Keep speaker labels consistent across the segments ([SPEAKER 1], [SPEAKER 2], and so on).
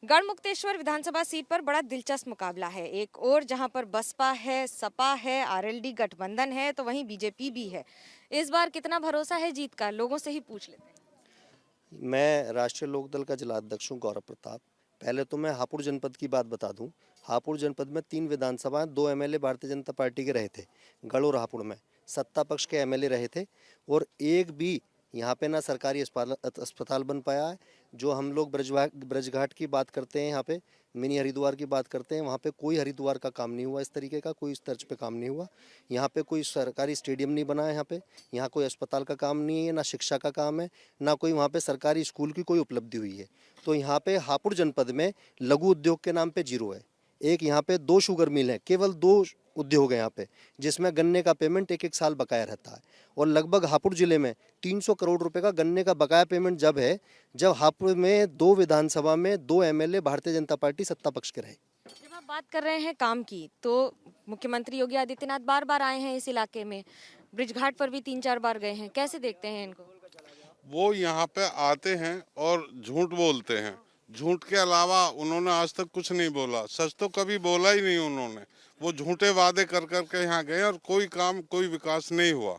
[SPEAKER 1] गढ़मुक्तेश्वर विधानसभा seat पर बड़ा दिलचस्प मुकाबला है। एक और जहां पर बसपा है, सपा है, आरएलडी गठबंधन है, तो वहीं बीजेपी भी है। इस बार कितना भरोसा है जीत का, लोगों से ही पूछ लेते हैं।
[SPEAKER 2] मैं राष्ट्रीय लोकदल का जिला अध्यक्ष हूँ गौरव प्रताप। पहले तो मैं हापुड़ जनपद की बात बता दूं। हापुड़ जनपद में 3 विधानसभा 2 एमएलए भारतीय जनता पार्टी के रहे थे। गढ़ और हापुड़ में सत्ता पक्ष के एमएलए रहे थे और एक भी यहाँ पे ना सरकारी अस्पताल बन पाया है। जो हम लोग ब्रजघाट की बात करते हैं, यहाँ पे मिनी हरिद्वार की बात करते हैं, वहाँ पे कोई हरिद्वार का काम नहीं हुआ, इस तरीके का कोई इस तर्ज पे काम नहीं हुआ। यहाँ पे कोई सरकारी स्टेडियम नहीं बना है, यहाँ कोई अस्पताल का काम नहीं है, ना शिक्षा का काम है, ना कोई वहाँ पे सरकारी स्कूल की कोई उपलब्धि हुई है। तो यहाँ पे हापुड़ जनपद में लघु उद्योग के नाम पे 0 है। एक यहाँ पे 2 शुगर मिल है, केवल 2 उद्योग है यहाँ पे, जिसमें गन्ने का पेमेंट 1-1 साल बकाया रहता है। और लगभग हापुड़ जिले में 300 करोड़ रुपए का गन्ने का बकाया पेमेंट जब है, जब हापुड़ में 2 विधानसभा में 2 एमएलए भारतीय जनता पार्टी सत्ता पक्ष के रहे।
[SPEAKER 1] जब आप बात कर रहे हैं काम की, तो मुख्यमंत्री योगी आदित्यनाथ बार-बार आए हैं इस इलाके में, ब्रिजघाट पर भी 3-4 बार गए हैं। कैसे देखते हैं इनको?
[SPEAKER 3] वो यहाँ पे आते हैं और झूठ बोलते हैं। झूठ के अलावा उन्होंने आज तक कुछ नहीं बोला। सच तो कभी बोला ही नहीं उन्होंने। वो झूठे वादे कर के यहाँ गए और कोई काम, कोई विकास नहीं हुआ।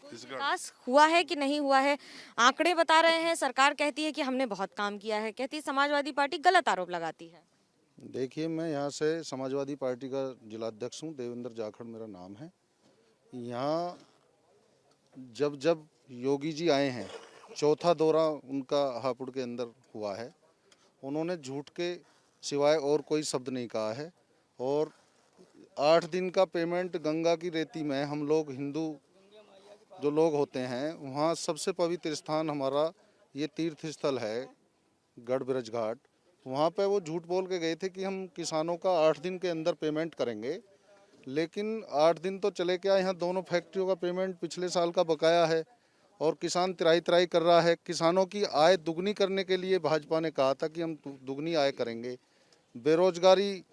[SPEAKER 1] विकास हुआ है कि नहीं हुआ है, आंकड़े बता रहे हैं। सरकार कहती है कि हमने बहुत काम किया है, कहती है समाजवादी पार्टी गलत आरोप लगाती है।
[SPEAKER 4] देखिए, मैं यहाँ से समाजवादी पार्टी का जिला अध्यक्ष हूँ, देवेंद्र जाखड़ मेरा नाम है। यहाँ जब योगी जी आए हैं, चौथा दौरा उनका हापुड़ के अंदर हुआ है। उन्होंने झूठ के सिवाय और कोई शब्द नहीं कहा है। और 8 दिन का पेमेंट गंगा की रेती में, हम लोग हिंदू जो लोग होते हैं, वहाँ सबसे पवित्र स्थान हमारा ये तीर्थ स्थल है गढ़ ब्रजघाट। वहाँ पे वो झूठ बोल के गए थे कि हम किसानों का 8 दिन के अंदर पेमेंट करेंगे, लेकिन 8 दिन तो चले क्या, यहाँ दोनों फैक्ट्रियों का पेमेंट पिछले साल का बकाया है और किसान त्राही कर रहा है। किसानों की आय दुगनी करने के लिए भाजपा ने कहा था कि हम दुगनी आय करेंगे, बेरोजगारी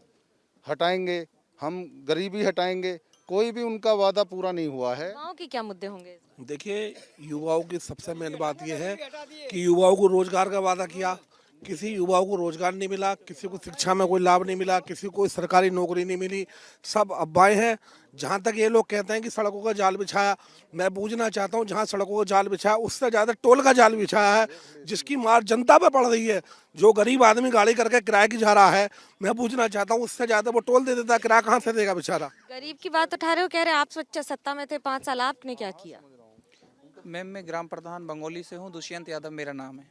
[SPEAKER 4] हटाएंगे, हम गरीबी हटाएंगे। कोई भी उनका वादा पूरा नहीं हुआ है।
[SPEAKER 1] युवाओं के क्या मुद्दे होंगे?
[SPEAKER 5] देखिए, युवाओं की सबसे मेन बात यह है कि युवाओं को रोजगार का वादा किया, किसी युवाओं को रोजगार नहीं मिला, किसी को शिक्षा में कोई लाभ नहीं मिला, किसी को कोई सरकारी नौकरी नहीं मिली। सब अफवाहें हैं। जहाँ तक ये लोग कहते हैं कि सड़कों का जाल बिछाया, मैं पूछना चाहता हूँ, जहाँ सड़कों का जाल बिछाया उससे ज़्यादा टोल का जाल बिछाया है, जिसकी मार जनता पर पड़ रही है। जो गरीब आदमी गाड़ी करके किराए की जा रहा है, मैं पूछना चाहता हूँ, उससे ज़्यादा वो टोल दे देता है, किराया कहाँ से देगा बेचारा।
[SPEAKER 1] गरीब की बात उठा रहे हो, कह रहे आप सत्ता में थे 5 साल, आपने क्या किया?
[SPEAKER 6] मैं ग्राम प्रधान बंगोली से हूँ, दुष्यंत यादव मेरा नाम है।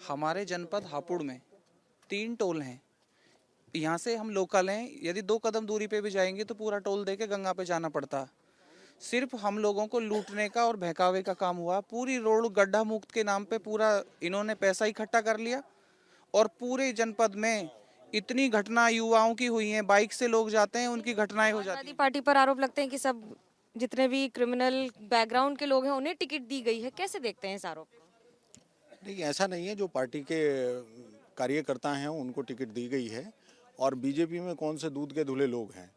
[SPEAKER 6] हमारे जनपद हापुड़ में 3 टोल हैं। यहाँ से हम लोकल हैं, यदि 2 कदम दूरी पे भी जाएंगे तो पूरा टोल दे के गंगा पे जाना पड़ता। सिर्फ हम लोगों को लूटने का और बहकावे का काम हुआ। पूरी रोड गड्ढा मुक्त के नाम पे पूरा इन्होंने पैसा इकट्ठा कर लिया और पूरे जनपद में इतनी घटना युवाओं की हुई हैं। बाइक से लोग जाते हैं, उनकी घटनाएं हो जाती हैं।
[SPEAKER 1] पार्टी पर आरोप लगते हैं कि सब जितने भी क्रिमिनल बैकग्राउंड के लोग हैं उन्हें टिकट दी गई है। कैसे देखते हैं इस आरोप को?
[SPEAKER 7] नहीं, ऐसा नहीं है। जो पार्टी के कार्यकर्ता हैं उनको टिकट दी गई है। और बीजेपी में कौन से दूध के धुले लोग हैं?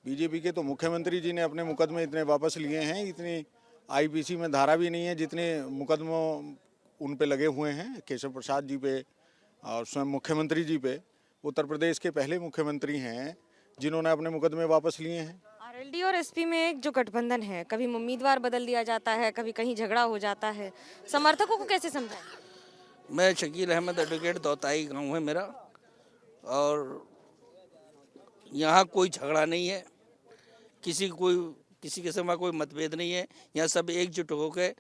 [SPEAKER 7] बीजेपी के तो मुख्यमंत्री जी ने अपने मुकदमे इतने वापस लिए हैं, इतनी आईपीसी में धारा भी नहीं है जितने मुकदमों उन पे लगे हुए हैं, केशव प्रसाद जी पे और स्वयं मुख्यमंत्री जी पे। उत्तर प्रदेश के पहले मुख्यमंत्री हैं जिन्होंने अपने मुकदमे वापस लिए हैं।
[SPEAKER 1] आरएलडी और एसपी में एक जो गठबंधन है, कभी उम्मीदवार बदल दिया जाता है, कभी कहीं झगड़ा हो जाता है, समर्थकों को कैसे समझाएं?
[SPEAKER 8] मैं शकील अहमद एडवोकेट, दौताई गांव है मेरा, और यहाँ कोई झगड़ा नहीं है, किसी किस्म का कोई मतभेद नहीं है। यहाँ सब एकजुट होकर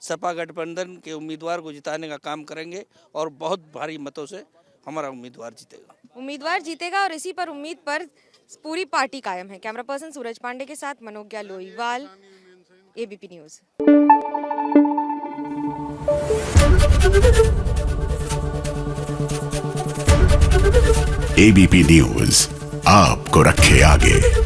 [SPEAKER 8] सपा गठबंधन के उम्मीदवार को जिताने का काम करेंगे और बहुत भारी मतों से हमारा उम्मीदवार जीतेगा। और इसी पर उम्मीद पर पूरी पार्टी कायम है। कैमरा पर्सन सूरज पांडे के साथ Manogya Loiwal, ABP news.
[SPEAKER 9] ABP news आपको रखे आगे।